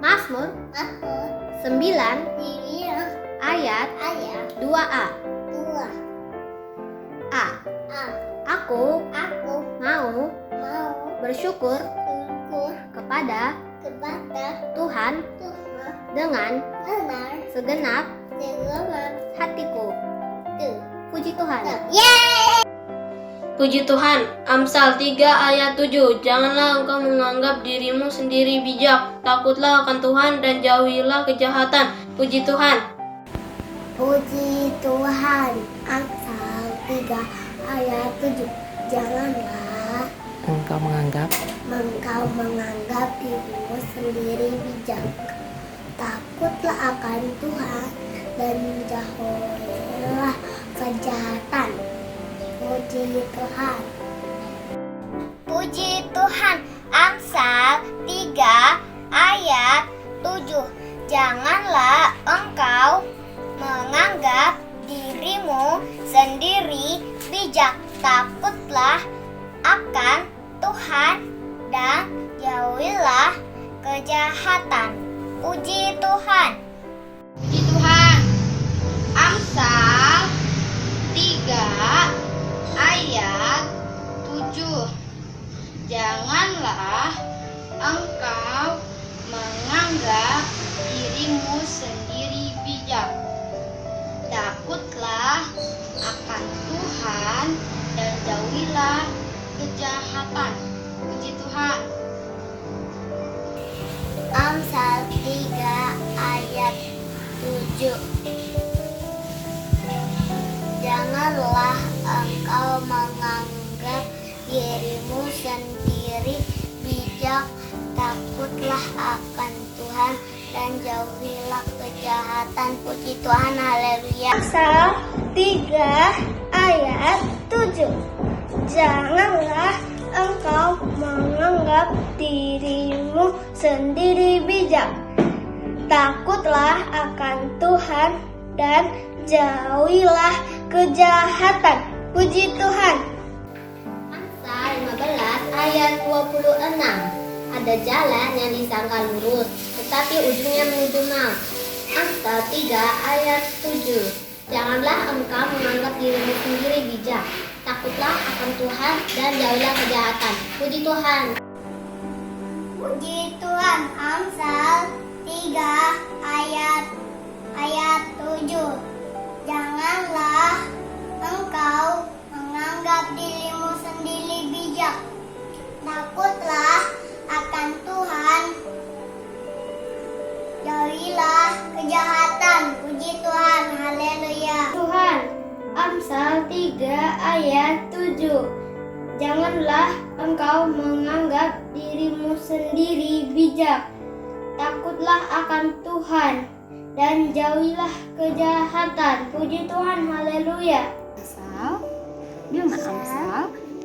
Mazmur 9 ayat 2a. A. Aku mau bersyukur kepada Tuhan dengan segenap hatiku. Puji Tuhan. Puji Tuhan. Amsal 3 ayat 7. Janganlah engkau menganggap dirimu sendiri bijak. Takutlah akan Tuhan dan jauhilah kejahatan. Puji Tuhan. Puji Tuhan. Amsal 3 ayat 7. Janganlah engkau menganggap dirimu sendiri bijak. Takutlah akan Tuhan dan jauhilah kejahatan. Puji Tuhan. Puji Tuhan. Amsal 3 ayat 7. Janganlah engkau menganggap dirimu sendiri bijak. Takutlah akan Tuhan dan jauhilah kejahatan. Puji Tuhan. Puji Tuhan. Amsal 3 ayat 7. Janganlah engkau menganggap dirimu sendiri bijak. Takutlah akan Tuhan dan jauhilah kejahatan. Puji Tuhan. Amsal 3 ayat 7. Janganlah engkau menganggap dirimu sendiri bijak. Takutlah akan Tuhan dan jauhilah kejahatan. Puji Tuhan. Haleluya. Amsal 3 ayat 7. Janganlah engkau menganggap dirimu sendiri bijak. Takutlah akan Tuhan dan jauhilah kejahatan. Puji Tuhan. Amsal 15 ayat 26. Ada jalan yang disangka lurus, tetapi ujungnya menuju maut. Amsal 3 ayat 7. Janganlah engkau menganggap dirimu sendiri bijak. Takutlah akan Tuhan dan jauhilah kejahatan. Puji Tuhan. Puji Tuhan. Amsal 3 ayat 7. Janganlah engkau menganggap dirimu sendiri bijak. Takutlah akan Tuhan, jauhilah kejahatan. Puji Tuhan. Haleluya. Tuhan. Amsal 3 ayat 7. Janganlah engkau menganggap dirimu sendiri bijak. Takutlah akan Tuhan dan jauhilah kejahatan. Puji Tuhan. Haleluya. Amsal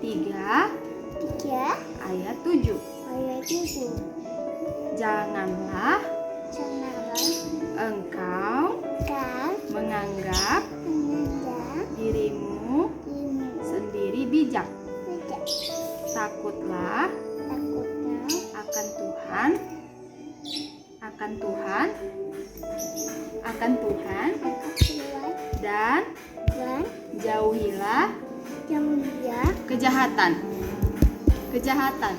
3 ayat 7. Janganlah engkau menganggap dirimu sendiri bijak. Takutlah akan Tuhan dan jauhilah kejahatan.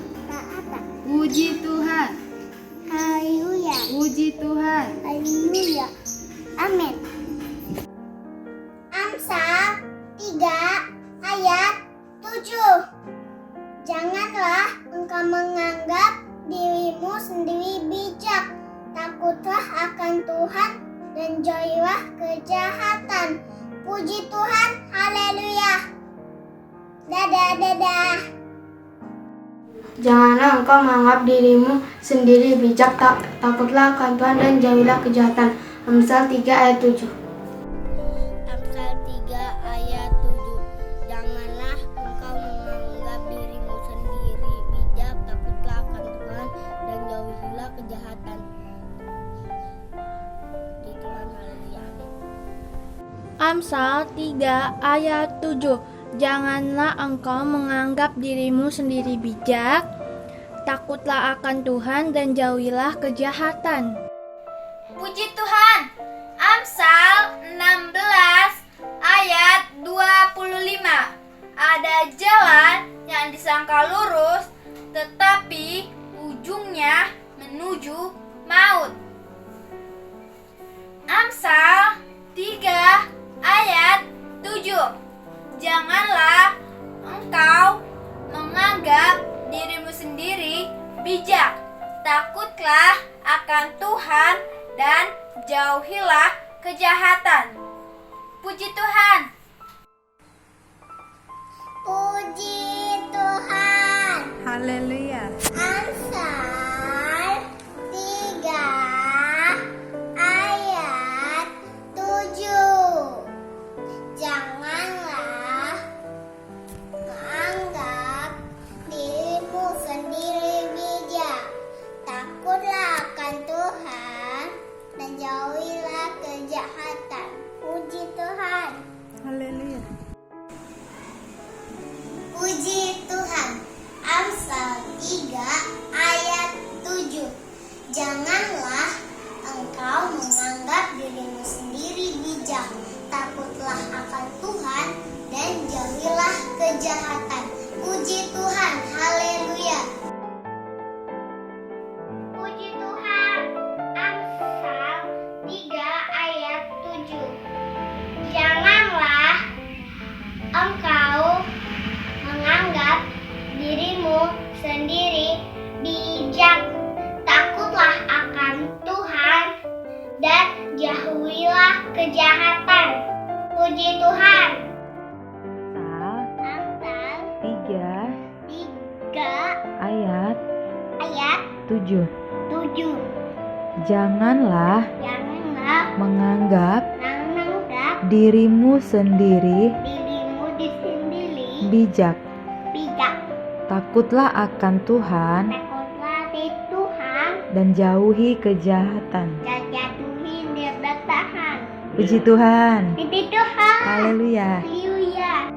Puji Tuhan. Haleluya. Puji Tuhan. Haleluya. Amin. Amsal 3 ayat 7. Janganlah engkau menganggap dirimu sendiri bijak. Takutlah akan Tuhan dan jauhilah kejahatan. Puji Tuhan. Haleluya. Dadah. Janganlah engkau menganggap dirimu sendiri bijak. Takutlah akan Tuhan dan jauhilah kejahatan. Amsal 3 ayat 7. Amsal 3 ayat 7. Janganlah engkau menganggap dirimu sendiri bijak. Takutlah akan Tuhan dan jauhilah kejahatan. Di Tuhan. Haleluya. Amsal 3 ayat 7. Janganlah engkau menganggap dirimu sendiri bijak. takutlah akan Tuhan dan jauhilah kejahatan. Puji Tuhan. Amsal 16 ayat 25. Ada jalan yang disangka lurus, tetapi ujungnya menuju maut. Amsal 3 ayat 7. Janganlah engkau menganggap dirimu sendiri bijak. Takutlah akan Tuhan dan jauhilah kejahatan. Puji Tuhan. Puji Tuhan. Haleluya. Amsal 3 ayat 7. Janganlah menganggap dirimu sendiri bijak. Takutlah akan Tuhan dan jauhilah kejahatan. Puji Tuhan. Haleluya. Puji Tuhan. Amsal 3 ayat 7. Janganlah engkau menganggap dirimu sendiri bijak. Takutlah akan Tuhan dan jauhilah kejahatan. Puji Tuhan. Haleluya. Puji Tuhan. Amsal 3 ayat 7. Janganlah engkau menganggap dirimu sendiri bijak. Takutlah akan Tuhan dan jauhilah kejahatan. Puji Tuhan. Amsal 3 ayat ayat 7. 7. Janganlah menganggap dirimu sendiri bijak. Takutlah akan Tuhan Takutlah di Tuhan dan jauhi kejahatan. dan jatuhin dia bertahan. Puji Tuhan. Puji Tuhan. Haleluya. Haleluya.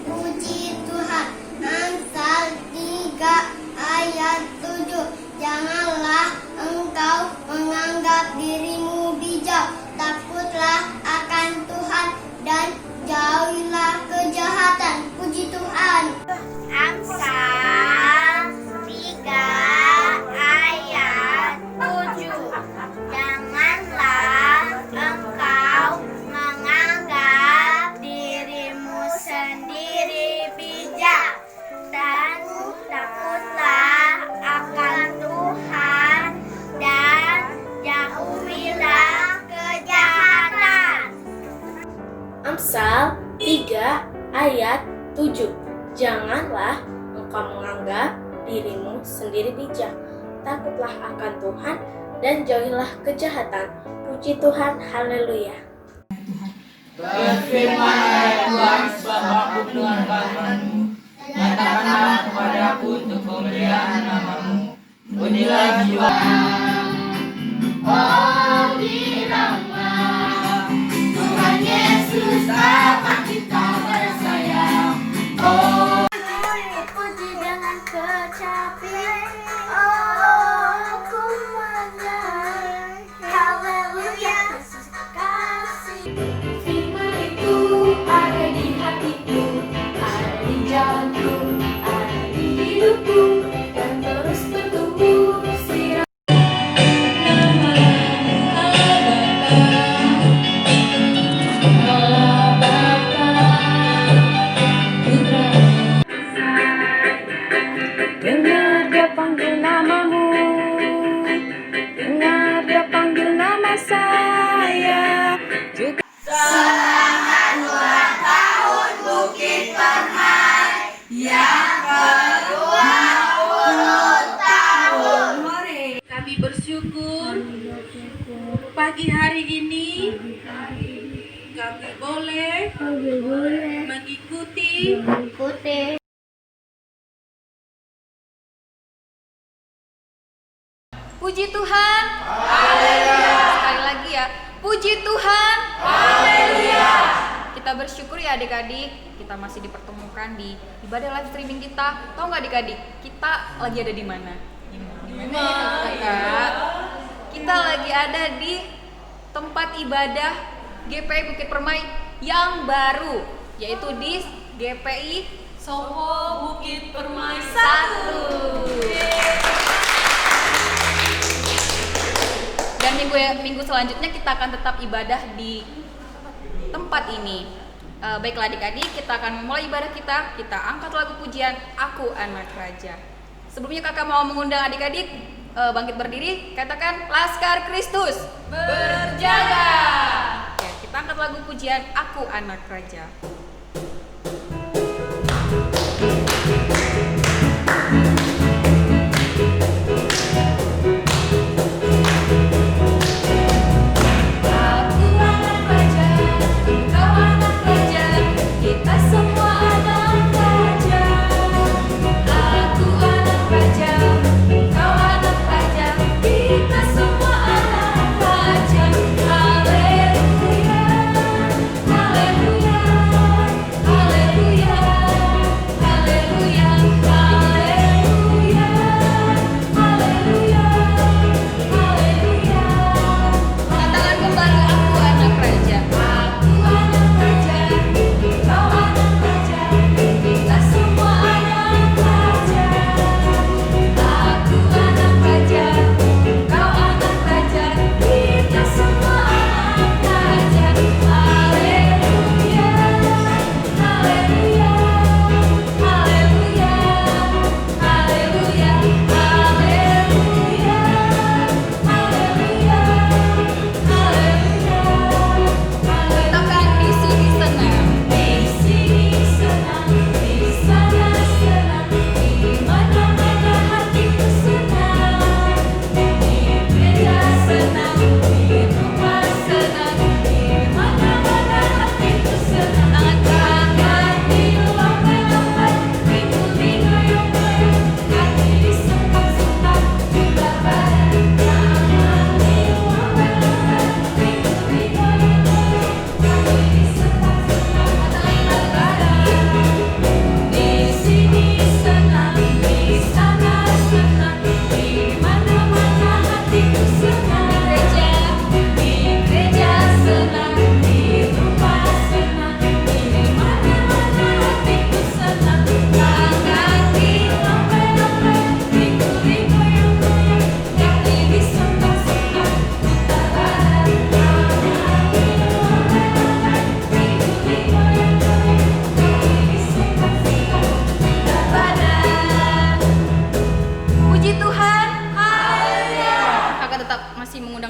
Puji Tuhan. Amsal 3 ayat 7. Janganlah engkau menganggap dirimu bijak. Takutlah akan Tuhan dan jauhilah kejahatan. Puji Tuhan. Amsal 3 ayat 7. Janganlah engkau menganggap dirimu sendiri bijak, dan takutlah akan Tuhan dan jauhilah kejahatan. Amsal 3 ayat 7. Janganlah engkau menganggap dirimu sendiri bijak. Takutlah akan Tuhan dan jauhilah kejahatan. Puji Tuhan. Haleluya. Berfirmanlah Tuhan, sebab aku dengan firman-Mu. Nyatakanlah kepadaku untuk kemuliaan nama-Mu. Bunyilah jiwa. Oh, bilanglah Tuhan Yesus apa kita bersayang. Oh, Puji dengan kecapi, oh ku menyanyi, haleluya, Yesus kasih. Firman itu ada di hatiku, ada di jalanku, ada di hidupku, dan terus bertumbuh sirah. Dengar dia panggil namamu, dengar dia panggil nama saya juga. Kami bersyukur pagi hari ini kami boleh mengikuti Puji Tuhan. Haleluya. Sekali lagi ya. Puji Tuhan. Haleluya. Kita bersyukur ya adik-adik, kita masih dipertemukan di ibadah live streaming kita. Tahu nggak adik-adik, kita lagi ada di mana? Di mana ya Kak? Kita lagi ada di tempat ibadah GPI Bukit Permai yang baru, yaitu di GPI Soho Bukit Permai 1. Dan minggu selanjutnya kita akan tetap ibadah di tempat ini. Baiklah adik-adik, kita akan memulai ibadah kita. Kita angkat lagu pujian Aku Anak Raja. Sebelumnya kakak mau mengundang adik-adik bangkit berdiri, katakan Laskar Kristus berjaga. Ya, kita angkat lagu pujian Aku Anak Raja.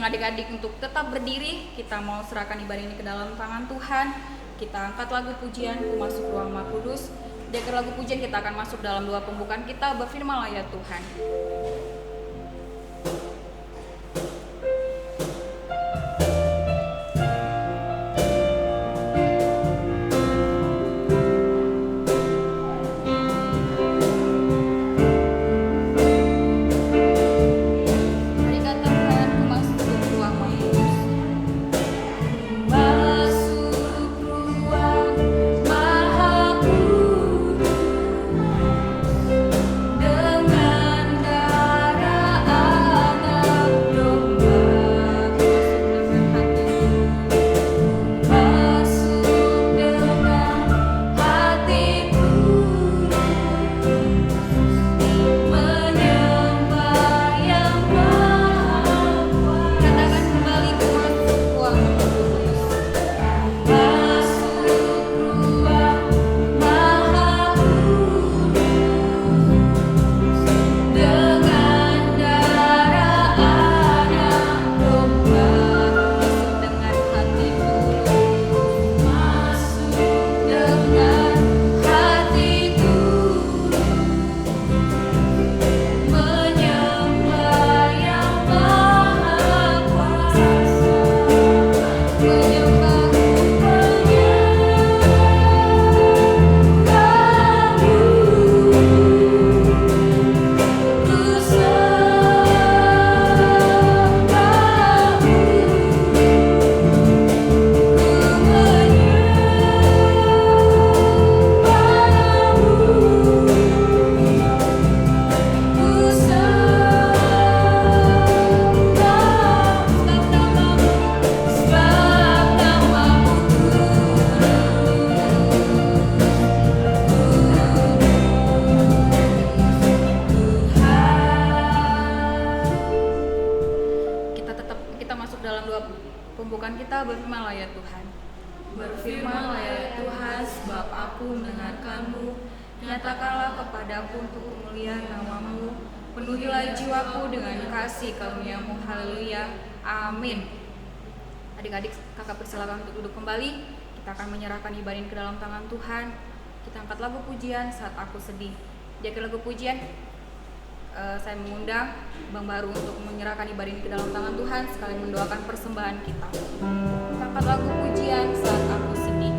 Adik-adik untuk tetap berdiri, kita mau serahkan ibadah ini ke dalam tangan Tuhan. Kita angkat lagu pujian, Ku Masuk Ruang Maha Kudus. Di akhir lagu pujian kita akan masuk dalam doa pembukaan kita, berfirmanlah ya Tuhan. Dengan berfirmanlah ya Tuhan. Berfirmanlah ya Tuhan, sebab aku mendengarkanmu. Nyatakanlah kepadaku untuk kemuliaan nama-Mu. Penuhilah jiwaku dengan kasih karunia-Mu. Haleluya. Amin. Adik-adik, kakak persilakan untuk duduk kembali. Kita akan menyerahkan ibadah ini ke dalam tangan Tuhan. Kita angkat lagu pujian Saat Aku Sedih. Di akhir lagu pujian, saya mengundang Bang Baru untuk menyerahkan ibadah ini ke dalam tangan Tuhan sekalian mendoakan persembahan kita. Kita angkat lagu pujian Saat Aku Sedih.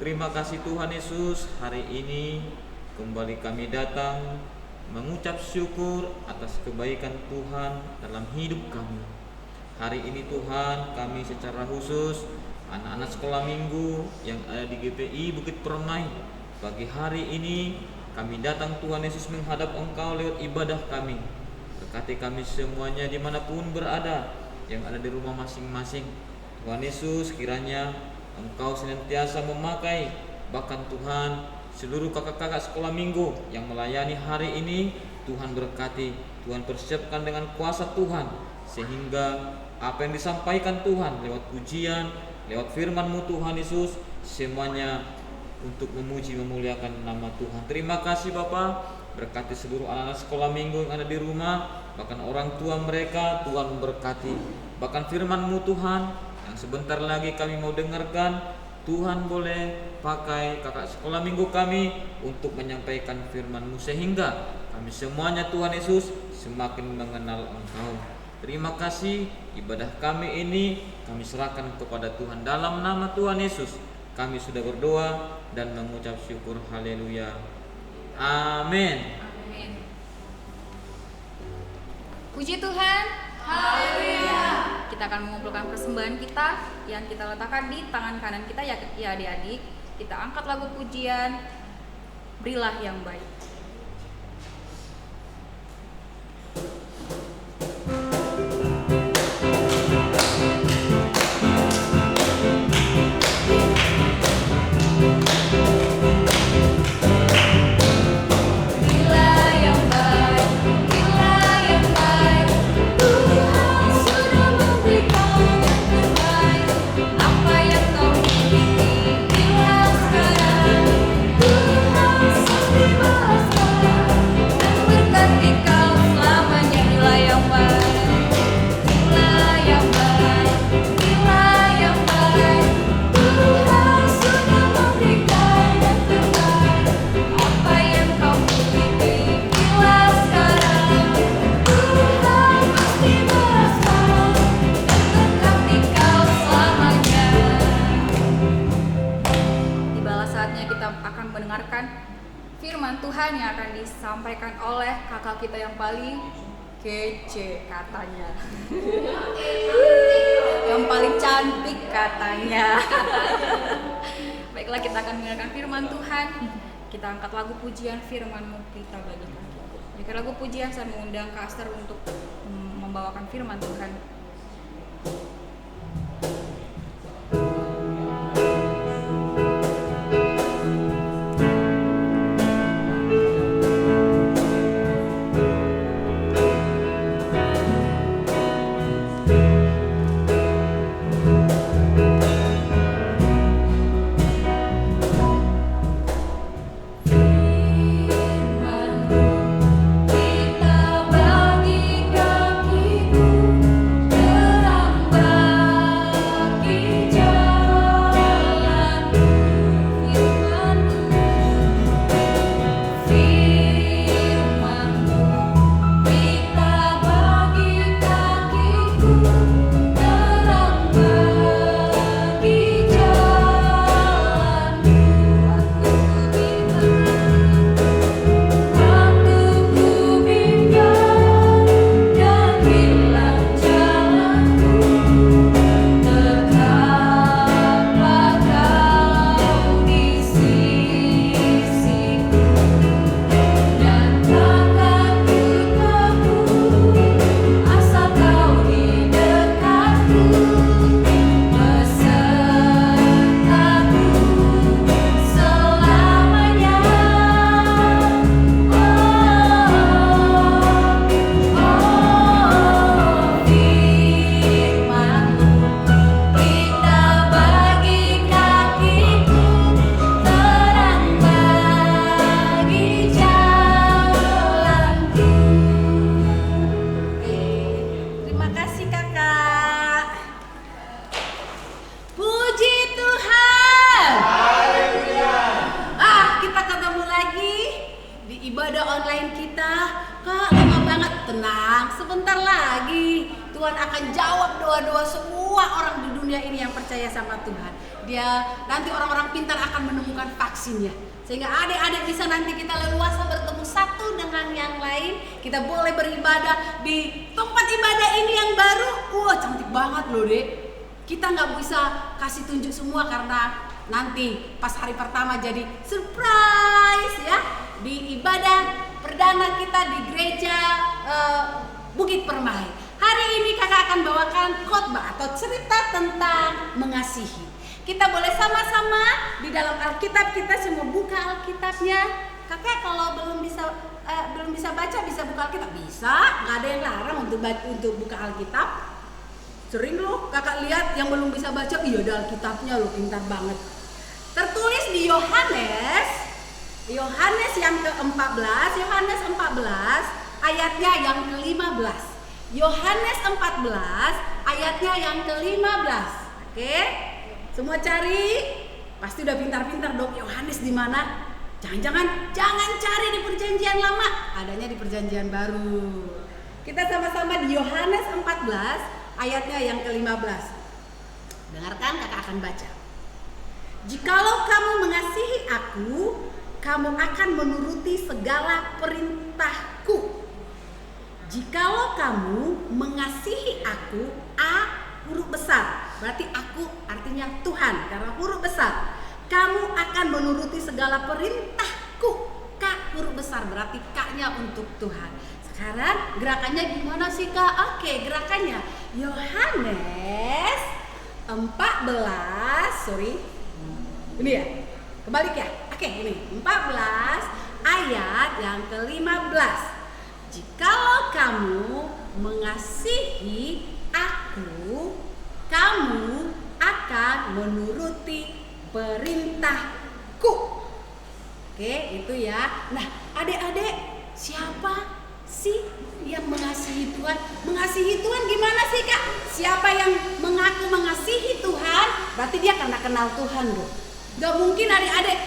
Terima kasih Tuhan Yesus, hari ini kembali kami datang mengucap syukur atas kebaikan Tuhan dalam hidup kami. Hari ini Tuhan, kami secara khusus anak-anak sekolah minggu yang ada di GPI Bukit Permai, pagi hari ini kami datang Tuhan Yesus menghadap Engkau lewat ibadah kami. Berkati kami semuanya dimanapun berada, yang ada di rumah masing-masing. Tuhan Yesus, kiranya Engkau senantiasa memakai, bahkan Tuhan, seluruh kakak-kakak sekolah minggu yang melayani hari ini. Tuhan berkati, Tuhan persiapkan dengan kuasa Tuhan, sehingga apa yang disampaikan Tuhan lewat pujian, lewat firman-Mu Tuhan Yesus, semuanya untuk memuji memuliakan nama Tuhan. Terima kasih Bapa, berkati seluruh anak-anak sekolah minggu yang ada di rumah, bahkan orang tua mereka. Tuhan berkati, bahkan firman-Mu Tuhan yang sebentar lagi kami mau dengarkan. Tuhan boleh pakai kakak sekolah minggu kami untuk menyampaikan firman-Mu, sehingga kami semuanya Tuhan Yesus semakin mengenal Engkau. Terima kasih, ibadah kami ini kami serahkan kepada Tuhan. Dalam nama Tuhan Yesus kami sudah berdoa dan mengucap syukur. Haleluya. Amin. Amin. Puji Tuhan. Haleluya. Kita akan mengumpulkan persembahan kita yang kita letakkan di tangan kanan kita ya adik-adik. Kita angkat lagu pujian Berilah yang Baik. Terima Tuhan yang akan disampaikan oleh kakak kita yang paling kece katanya. Yang paling cantik katanya. Baiklah, kita akan mendengarkan firman Tuhan. Kita angkat lagu pujian firman-Mu kita bagikan. Jika lagu pujian, saya mengundang Kak Aster untuk membawakan firman Tuhan. Tuhan akan jawab doa-doa semua orang di dunia ini yang percaya sama Tuhan. Nanti orang-orang pintar akan menemukan vaksinnya. Sehingga adik-adik bisa nanti kita leluasa bertemu satu dengan yang lain. Kita boleh beribadah di tempat ibadah ini yang baru. Wah, cantik banget loh, Dek. Kita nggak bisa kasih tunjuk semua karena nanti pas hari pertama jadi surprise ya. Di ibadah perdana kita di gereja Bukit Permai. Hari ini kakak akan bawakan khotbah atau cerita tentang mengasihi. Kita boleh sama-sama di dalam Alkitab, kita semua buka Alkitabnya. Kakak kalau belum bisa baca bisa buka Alkitab, bisa, nggak ada yang larang untuk buka Alkitab. Sering loh kakak lihat yang belum bisa baca, iya ada Alkitabnya loh, pintar banget. Tertulis di Yohanes yang ke-14, Yohanes 14 ayatnya yang ke-15. Yohanes 14 ayatnya yang ke-15. Oke? Semua cari? Pasti udah pintar-pintar dong. Yohanes di mana? Jangan cari di perjanjian lama, adanya di perjanjian baru. Kita sama-sama di Yohanes 14 ayatnya yang ke-15. Dengarkan, kakak akan baca. Jikalau kamu mengasihi aku, kamu akan menuruti segala perintahku. Jikalau kamu mengasihi aku, A huruf besar, berarti aku artinya Tuhan, karena huruf besar. Kamu akan menuruti segala perintahku, K huruf besar, berarti K-nya untuk Tuhan. Sekarang gerakannya gimana sih Kak? Oke, gerakannya Yohanes 14, ini ya, kebalik ya. Oke, ini 14 ayat yang ke-15. Jikalau kamu mengasihi aku, kamu akan menuruti perintahku. Oke, itu ya. Nah, adik-adik, siapa sih yang mengasihi Tuhan? Mengasihi Tuhan gimana sih Kak? Siapa yang mengaku mengasihi Tuhan, berarti dia karena kenal Tuhan loh. Gak mungkin adik-adik,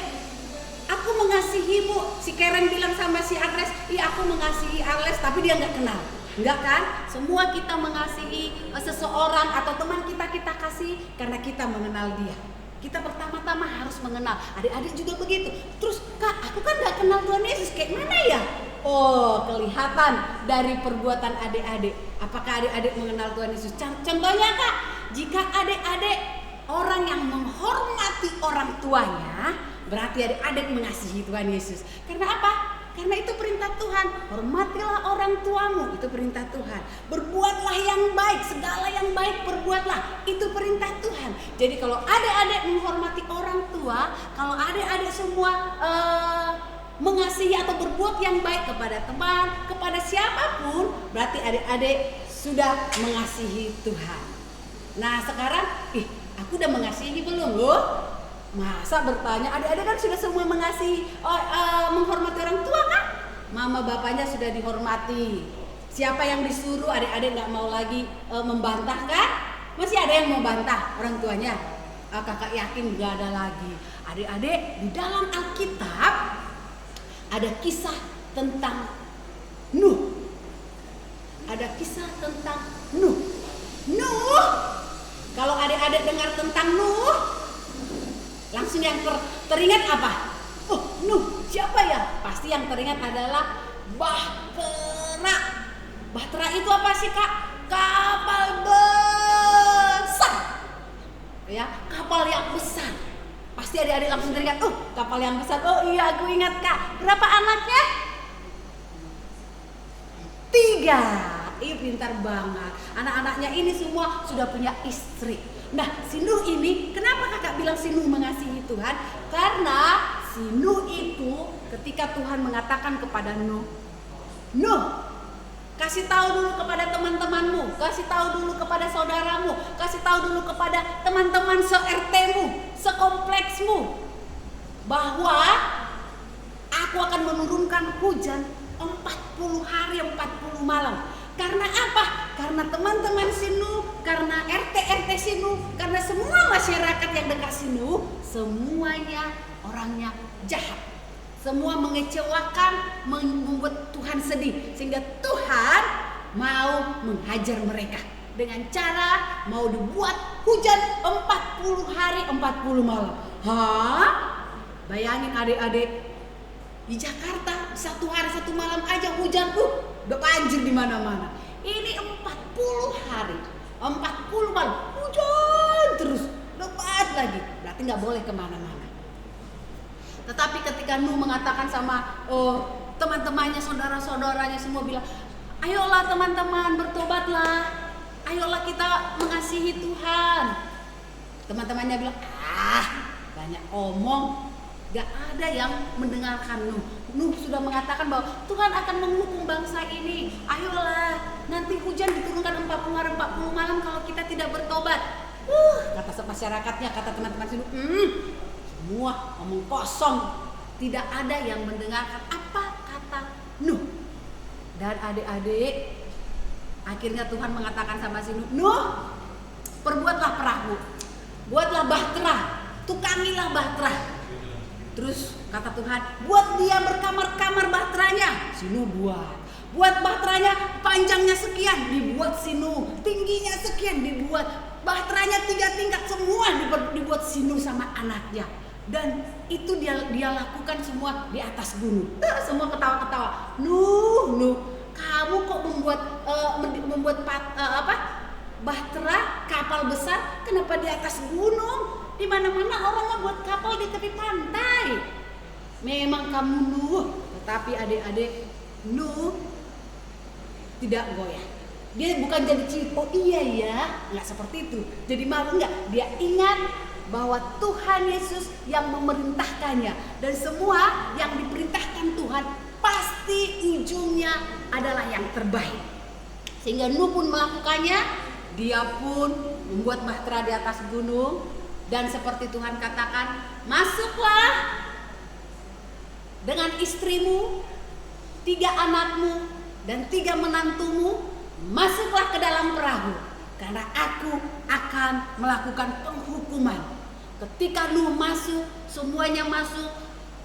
aku mengasihimu. Si Karen bilang sama si Agnes, iya aku mengasihi Agnes, tapi dia nggak kenal. Enggak kan? Semua kita mengasihi seseorang atau teman kita kasih karena kita mengenal dia. Kita pertama-tama harus mengenal. Adik-adik juga begitu. Terus, Kak, aku kan gak kenal Tuhan Yesus, kayak mana ya? Oh, kelihatan dari perbuatan adik-adik. Apakah adik-adik mengenal Tuhan Yesus? Contohnya, Kak, jika adik-adik orang yang menghormati orang tuanya, berarti adik-adik mengasihi Tuhan Yesus. Karena apa? Karena itu perintah Tuhan. Hormatilah orang tuamu, itu perintah Tuhan. Berbuatlah yang baik, segala yang baik perbuatlah, itu perintah Tuhan. Jadi kalau adik-adik menghormati orang tua, kalau adik-adik semua mengasihi atau berbuat yang baik kepada teman, kepada siapapun, berarti adik-adik sudah mengasihi Tuhan. Nah sekarang, aku udah mengasihi belum loh? Masa bertanya, adik-adik kan sudah semua mengasihi, menghormati orang tua kan? Mama bapaknya sudah dihormati. Siapa yang disuruh, adik-adik gak mau lagi membantah kan? Masih ada yang mau bantah orang tuanya? Kakak yakin gak ada lagi. Adik-adik, di dalam Alkitab ada kisah tentang Nuh. Ada kisah tentang Nuh. Nuh, kalau adik-adik dengar tentang Nuh, langsung yang teringat apa? Oh, Nuh, siapa ya? Pasti yang teringat adalah Bahtera. Bahtera itu apa sih, Kak? Kapal besar. Ya, kapal yang besar. Pasti adik-adik langsung teringat, kapal yang besar. Oh iya, aku ingat, Kak. Berapa anaknya? 3. Ih, pintar banget. Anak-anaknya ini semua sudah punya istri. Nah, si Nuh ini, kenapa kakak bilang si Nuh mengasihi Tuhan? Karena si Nuh itu ketika Tuhan mengatakan kepada Nuh, Nuh, kasih tahu dulu kepada teman-temanmu, kasih tahu dulu kepada saudaramu, kasih tahu dulu kepada teman-teman se-RT-mu, sekompleksmu, bahwa aku akan menurunkan hujan 40 hari 40 malam. Karena apa? Karena teman-teman Sinu, karena RT Sinu, karena semua masyarakat yang dekat Sinu, semuanya orangnya jahat. Semua mengecewakan, membuat Tuhan sedih. Sehingga Tuhan mau menghajar mereka dengan cara mau dibuat hujan 40 hari 40 malam. Bayangin adik-adik, di Jakarta 1 hari 1 malam aja hujan udah banjir di mana-mana. Ini 40 hari, 40 malam hujan terus, lebat lagi. Berarti nggak boleh kemana-mana. Tetapi ketika Nuh mengatakan sama teman-temannya, saudara-saudaranya semua bilang, ayolah teman-teman bertobatlah, ayolah kita mengasihi Tuhan. Teman-temannya bilang, banyak omong. Gak ada yang mendengarkan Nuh. Nuh sudah mengatakan bahwa Tuhan akan menghukum bangsa ini. Ayolah, nanti hujan diturunkan 40 hari 40 malam kalau kita tidak bertobat. Kata masyarakatnya, kata teman-teman sini, semua omong kosong. Tidak ada yang mendengarkan apa kata Nuh. Dan adik-adik, akhirnya Tuhan mengatakan sama si Nuh, Nuh, perbuatlah perahu, buatlah bahtera, tukangilah bahtera. Terus kata Tuhan, buat dia berkamar-kamar bahteranya. Si Nuh buat bahteranya panjangnya sekian, dibuat si Nuh, tingginya sekian, dibuat bahteranya 3 tingkat, semua dibuat si Nuh sama anaknya. Dan itu dia lakukan semua di atas gunung. Semua ketawa-ketawa. Nuh, kamu kok membuat bahtera kapal besar, kenapa di atas gunung? Di mana-mana orang buat kapal di tepi pantai. Memang kamu Nuh, tetapi adik-adik, Nuh tidak goyah. Dia bukan jadi ciut, oh iya ya, nggak seperti itu. Jadi malu nggak? Dia ingat bahwa Tuhan Yesus yang memerintahkannya, dan semua yang diperintahkan Tuhan pasti ujungnya adalah yang terbaik. Sehingga Nuh pun melakukannya. Dia pun membuat bahtera di atas gunung. Dan seperti Tuhan katakan, masuklah dengan istrimu, 3 anakmu, dan 3 menantumu, masuklah ke dalam perahu, karena aku akan melakukan penghukuman. Ketika Nuh masuk, semuanya masuk,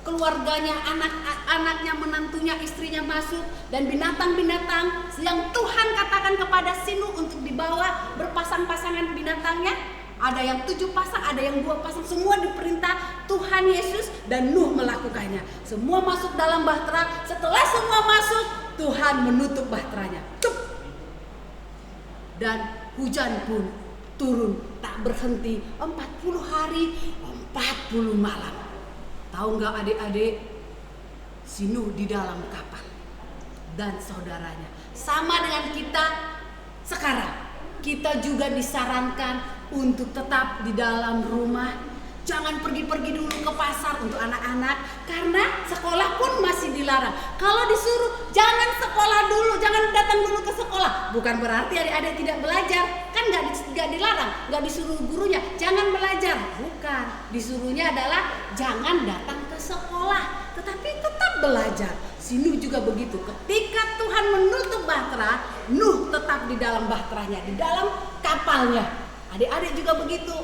keluarganya, anak-anaknya, menantunya, istrinya masuk, dan binatang-binatang yang Tuhan katakan kepada si Nuh untuk dibawa berpasang-pasangan binatangnya, Ada yang 7 pasang, ada yang 2 pasang. Semua diperintah Tuhan Yesus dan Nuh melakukannya. Semua masuk dalam bahtera. Setelah semua masuk, Tuhan menutup bahteranya. Dan hujan pun turun tak berhenti 40 hari 40 malam. Tahu nggak adik-adik, si Nuh di dalam kapal dan saudaranya. Sama dengan kita sekarang. Kita juga disarankan untuk tetap di dalam rumah. Jangan pergi-pergi dulu ke pasar untuk anak-anak, karena sekolah pun masih dilarang. Kalau disuruh jangan sekolah dulu, jangan datang dulu ke sekolah, bukan berarti adik-adik tidak belajar. Kan nggak dilarang, nggak disuruh gurunya jangan belajar, bukan. Disuruhnya adalah jangan datang ke sekolah, tetapi tetap belajar. Si Nuh juga begitu. Ketika Tuhan menutup bahtera, Nuh tetap di dalam bahteranya, di dalam kapalnya. Adik-adik juga begitu.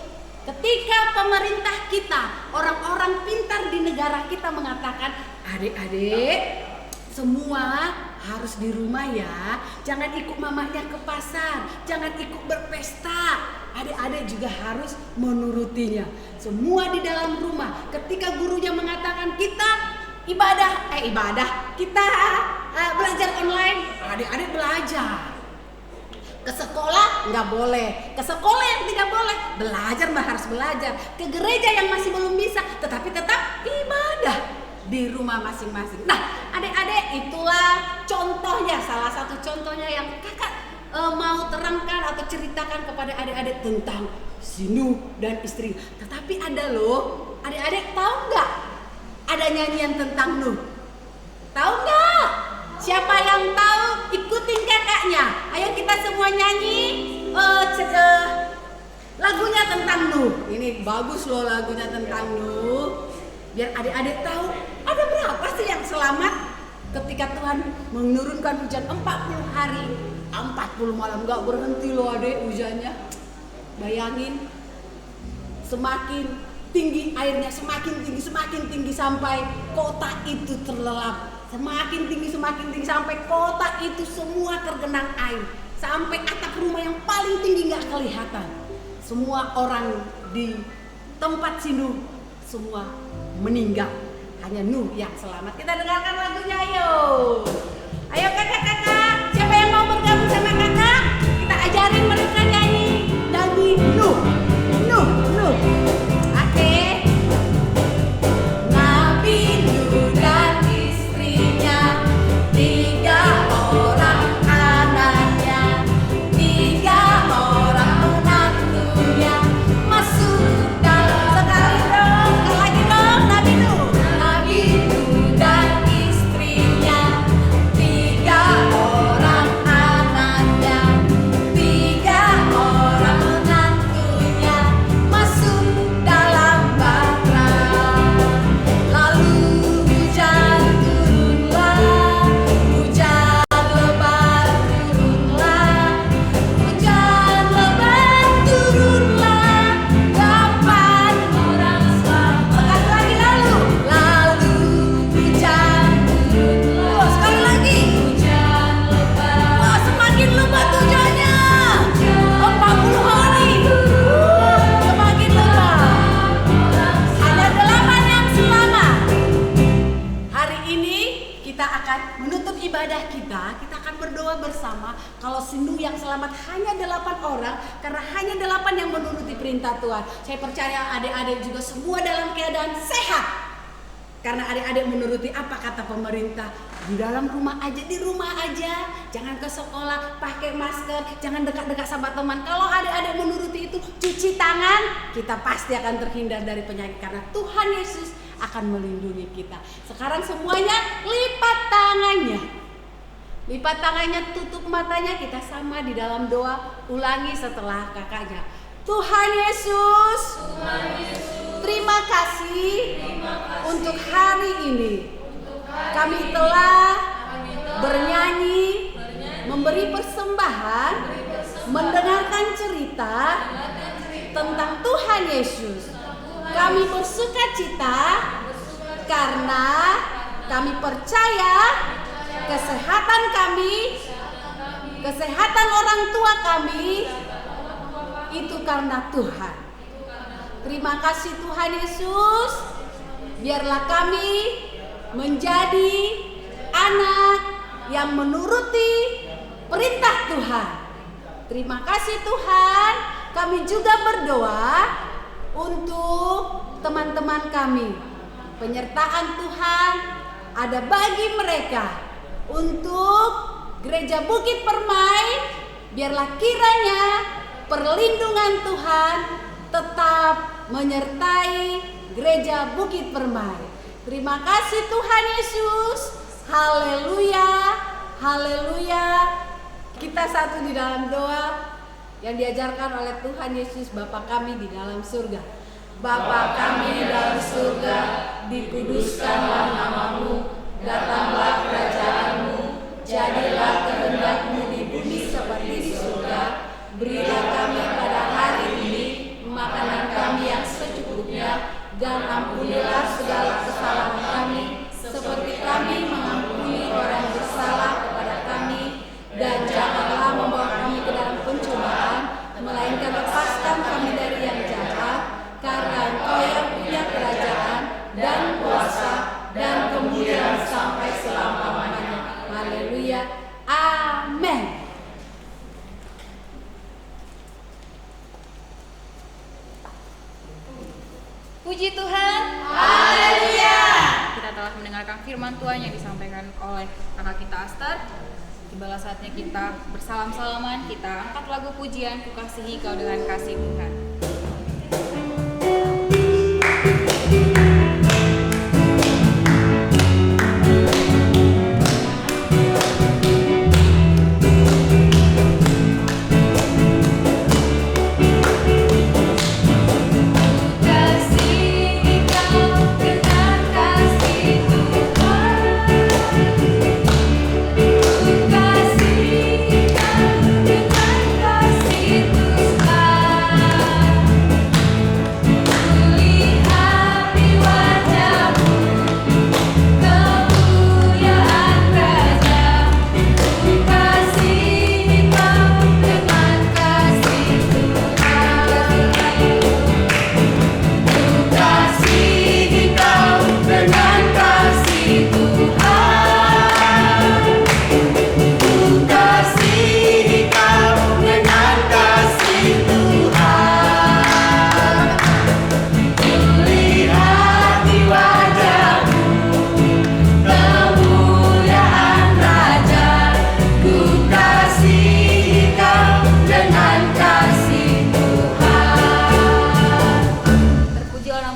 Ketika pemerintah kita, orang-orang pintar di negara kita mengatakan, adik-adik semua harus di rumah ya, jangan ikut mamanya ke pasar, jangan ikut berpesta. Adik-adik juga harus menurutinya. Semua di dalam rumah. Ketika gurunya mengatakan kita ibadah, kita belajar online, adik-adik belajar. Ke sekolah nggak boleh, ke sekolah yang tidak boleh, belajar mah harus belajar. Ke gereja yang masih belum bisa, tetapi tetap ibadah di rumah masing-masing. Nah, adik-adik itulah contohnya, salah satu contohnya yang kakak mau terangkan atau ceritakan kepada adik-adik tentang si Nuh dan istri. Tetapi ada loh, adik-adik tahu nggak? Ada nyanyian tentang Nuh. Tahu nggak? Siapa yang tahu, ikutin kakaknya. Ayo kita semua nyanyi lagunya tentang Nuh. Ini bagus loh lagunya tentang Nuh. Biar adik-adik tahu ada berapa sih yang selamat ketika Tuhan menurunkan hujan 40 hari 40 malam. Gak berhenti loh adik hujannya. Bayangin, semakin tinggi airnya, semakin tinggi sampai kota itu terlelap. Semakin tinggi sampai kota itu semua tergenang air. Sampai atap rumah yang paling tinggi gak kelihatan. Semua orang di tempat si Nuh semua meninggal. Hanya Nuh yang selamat. Kita dengarkan lagunya ayo. Ayo kakak-kakak, siapa yang mau bergabung sama kakak? Kita ajarin mereka nyanyi Nuh. Oke. Nabi Nuh dan istrinya, 3 orang anaknya, 3 orang menantunya masuk dalam sekali dong. Lagi dong, Nabi Nuh dan istrinya, 3 orang anaknya, 3 orang menantunya masuk dalam bahtera. Lalu hujan turunlah, hujan lebat turunlah, hujan lebat turunlah, 8 orang selamat. Lagi lalu hujan turunlah. Sekali lagi hujan lebat. Wah, semakin lebat hujannya. 40 hari. Semakin lebat. Hanya 8 yang selamat. Hari ini kita akan menutup ibadah kita akan berdoa bersama. Kalau si Nuh yang selamat hanya 8 orang, karena hanya 8 yang menuruti perintah Tuhan. Saya percaya adik-adik juga semua dalam keadaan sehat. Karena adik-adik menuruti apa kata pemerintah. Di dalam rumah aja, di rumah aja. Jangan ke sekolah, pakai masker, jangan dekat-dekat sama teman. Kalau adik-adik menuruti itu, cuci tangan, kita pasti akan terhindar dari penyakit. Karena Tuhan Yesus akan melindungi kita. Sekarang semuanya lipat tangannya. Lipat tangannya, tutup matanya, kita sama di dalam doa. Ulangi setelah kakaknya. Tuhan Yesus, terima kasih untuk hari ini. Kami telah bernyanyi, memberi persembahan, mendengarkan cerita tentang Tuhan Yesus. Kami bersukacita karena kami percaya kesehatan kami, kesehatan orang tua kami itu karena Tuhan. Terima kasih Tuhan Yesus. Biarlah kami menjadi anak yang menuruti perintah Tuhan. Terima kasih Tuhan. Kami juga berdoa untuk teman-teman kami. Penyertaan Tuhan ada bagi mereka untuk Gereja Bukit Permai. Biarlah kiranya perlindungan Tuhan tetap menyertai Gereja Bukit Permai. Terima kasih Tuhan Yesus. Haleluya, haleluya. Kita satu di dalam doa yang diajarkan oleh Tuhan Yesus, Bapa kami di dalam surga. Bapa kami di dalam surga, dikuduskanlah namamu, datanglah kerajaanmu, jadilah kehendak-Mu di bumi seperti di surga. Berilah kami pada hari ini makanan kami yang secukupnya, dan ampunilah segala kesalahan kami, seperti kami mengampuni orang yang bersalah kepada kami. Dan janganlah membawa kami ke dalam pencobaan, melainkan lepaskan kami dari yang jahat, karena Engkau yang punya kerajaan dan kuasa dan kemuliaan sampai selama-lamanya. Haleluya, amin. Puji Tuhan. Haleluya. Kita telah mendengarkan firman Tuhan yang disampaikan oleh kakak kita Aster. Tibalah saatnya kita bersalam-salaman. Kita angkat lagu pujian, Ku Kasihi Kau Dengan Kasih Tuhan.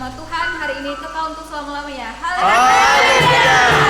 Tuhan hari ini kekal untuk selama-lamanya. Haleluya.